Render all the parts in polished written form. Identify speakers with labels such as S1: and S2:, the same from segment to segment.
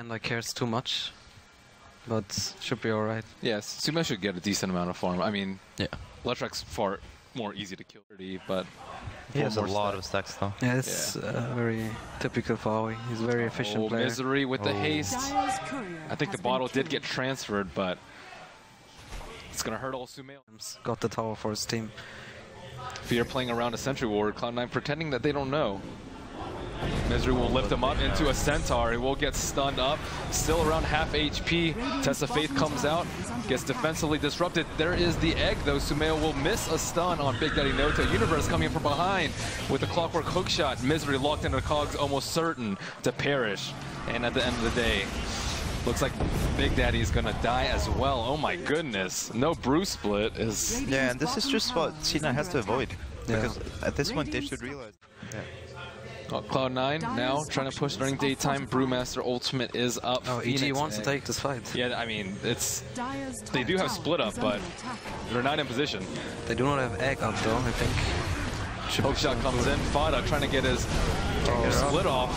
S1: kinda cares too much, but should be alright.
S2: Yes, Sumail should get a decent amount of farm. I mean,
S1: yeah,
S2: Leshrac's far more easy to kill, but
S3: he has a lot of stacks though.
S1: Yeah, it's very typical for Howie. He's a very efficient player.
S2: Misery with the haste. I think the bottle did get transferred, but it's gonna hurt all Sumail.
S1: Got the tower for his team.
S2: Fear playing around a Sentry Ward, Cloud9 pretending that they don't know. Misery will lift him up into a Centaur. He will get stunned up. Still around half HP. Test of Faith comes out. Gets defensively disrupted. There is the egg, though. Sumail will miss a stun on Big Daddy Noto. Universe coming in from behind with a Clockwerk hookshot. Misery locked into the cogs, almost certain to perish. And at the end of the day, looks like Big Daddy is going to die as well. Oh my goodness. No brew split is...
S3: Yeah, and this is just what C9 has to avoid. Because at this point, they should realize... Yeah.
S2: Oh, Cloud9 now trying to push during daytime. Brewmaster ultimate is up.
S1: Oh, EG wants to take this fight.
S2: Yeah, I mean, it's... They do have split up, but they're not in position.
S1: They do not have egg up though, I think.
S2: Hookshot comes in. Fada trying to get his split off.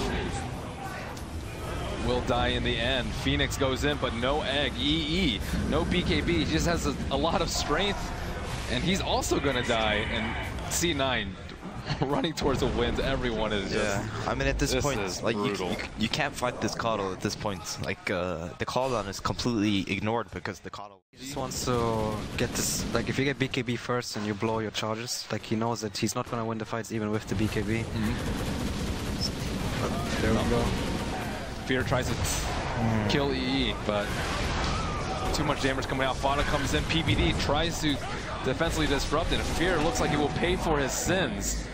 S2: Will die in the end. Phoenix goes in, but no egg. EE, no BKB. He just has a lot of strength, and he's also going to die. And C9 running towards the wins. Everyone is just...
S3: I mean, at this point, like you can't fight this Coddle at this point. Like the cooldown is completely ignored because the Coddle...
S1: He just wants to get this, like if you get BKB first and you blow your charges, like he knows that he's not going to win the fights even with the BKB. But there we go.
S2: Fear tries to kill EE, but too much damage coming out. Fada comes in, PBD tries to defensively disrupt it. Fear looks like he will pay for his sins.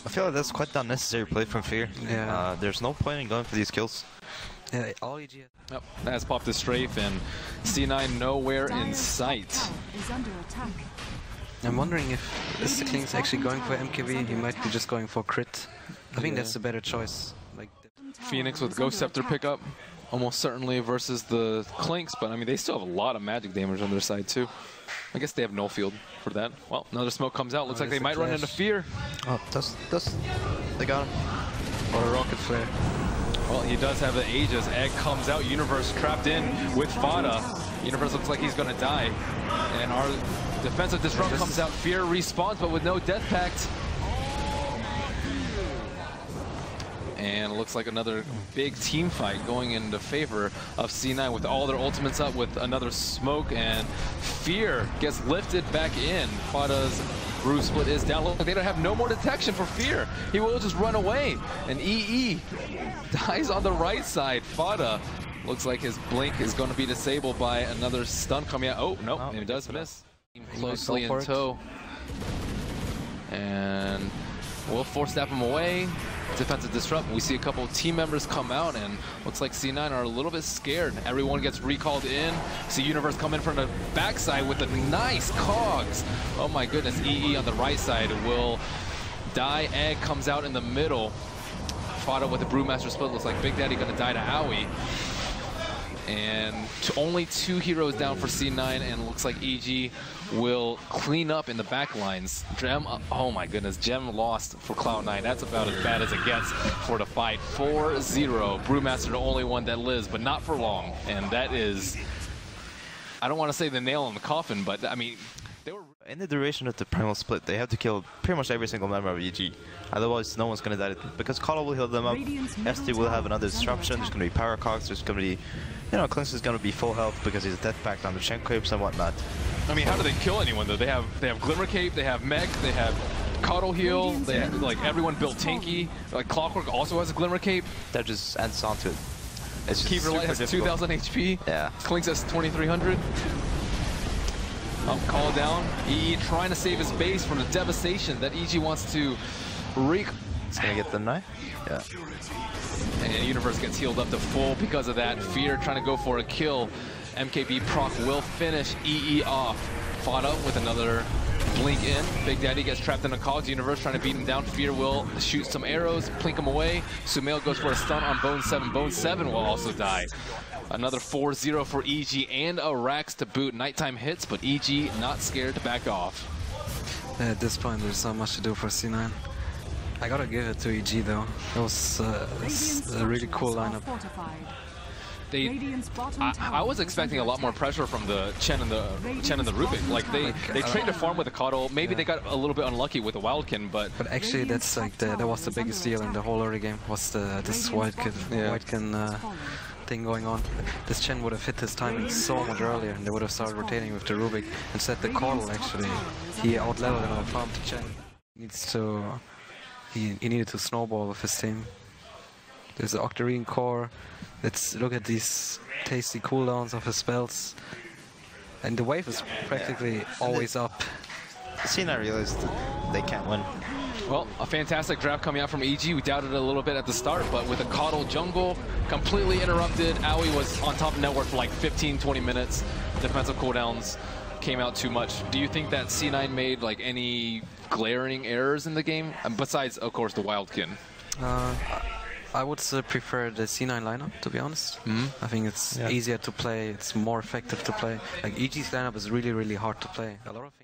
S3: I feel like that's quite the unnecessary play from Fear.
S1: Yeah.
S3: There's no point in going for these kills.
S1: Yeah, all EG.
S2: Yep, has popped the strafe, and C9 nowhere in sight.
S1: I'm wondering if is the Clinkz actually going for MKB? He might be just going for crit. I think that's a better choice. Like
S2: Phoenix with Ghost Scepter pickup, almost certainly versus the Clinkz, but I mean they still have a lot of magic damage on their side too. I guess they have no field for that. Well, another smoke comes out. Looks like they might run into Fear.
S3: Oh, they got him.
S1: Or a rocket flare.
S2: Well, he does have the Aegis. Egg comes out. Universe trapped in with Fada. Universe looks like he's going to die. And our defensive disrupt comes out. Fear respawns, but with no death pact. And it looks like another big team fight going into favor of C9 with all their ultimates up with another smoke, and Fear gets lifted back in. Fada's brew split is down. Look, they don't have no more detection for Fear. He will just run away. And EE dies on the right side. Fada looks like his blink is going to be disabled by another stun coming out. Oh, no, he does miss. Closely in tow. And we'll force snap him away. Defensive disrupt. We see a couple of team members come out, and looks like C9 are a little bit scared. Everyone gets recalled in. See Universe come in from the backside with a nice cogs. Oh my goodness, EE on the right side will die. Egg comes out in the middle. Fada with the Brewmaster split. Looks like Big Daddy gonna die to Howie. And only 2 heroes down for C9, and looks like EG will clean up in the back lines. Gem, oh my goodness, Gem lost for Cloud9. That's about as bad as it gets for the fight. 4-0. Brewmaster the only one that lives, but not for long. And that is, I don't want to say the nail in the coffin, but I mean, they were...
S3: In the duration of the primal split, they have to kill pretty much every single member of EG. Otherwise, no one's going to die. Because Coddle will heal them up, SD will have another disruption, there's going to be power cogs, there's going to be, you know, Clinkz is going to be full health because he's a death pact on the Chen creeps and whatnot.
S2: I mean, how do they kill anyone though? They have Glimmer Cape, they have Mech, they have Coddle heal, they have, like everyone built tanky. Like Clockwerk also has a Glimmer Cape.
S3: That just adds on to it. It's just
S2: Keeper Light has 2,000 HP.
S3: Yeah.
S2: Clinkz has 2,300. Call down. EE trying to save his base from the devastation that EG wants to wreak.
S3: It's gonna get them now. Yeah.
S2: And Universe gets healed up to full because of that. Fear trying to go for a kill. MKB proc will finish EE off. Fought up with another blink in. Big Daddy gets trapped in a cogs. Universe trying to beat him down. Fear will shoot some arrows, plink him away. Sumail goes for a stun on Bone 7. Bone 7 will also die. Another 4-0 for EG and a Rax to boot. Nighttime hits, but EG not scared to back off.
S1: At this point, there's not much to do for C9. I gotta give it to EG though. It was a really cool lineup.
S2: I was expecting a lot more pressure from the Chen and the Rubick. Like they tried to farm with the Coddle. Maybe they got a little bit unlucky with the Wildkin, but
S1: actually that's like that was the biggest deal in the whole early game, was this Wildkin thing going on. This Chen would have hit his timing so much earlier, and they would have started rotating with the Rubick. Instead, the Coddle actually, he out-leveled and out-farmed Chen. He needed to snowball with his team. There's the Octarine core. Let's look at these tasty cooldowns of his spells. And the wave is practically always up.
S3: C9 realized that they can't win.
S2: Well, a fantastic draft coming out from EG. We doubted it a little bit at the start, but with a Coddle jungle, completely interrupted. Aoi was on top of network for like 15-20 minutes. Defensive cooldowns came out too much. Do you think that C9 made like any glaring errors in the game? Besides, of course, the Wildkin.
S1: I would prefer the C9 lineup, to be honest. I think it's easier to play, it's more effective to play. Like EG's lineup is really, really hard to play. A lot of things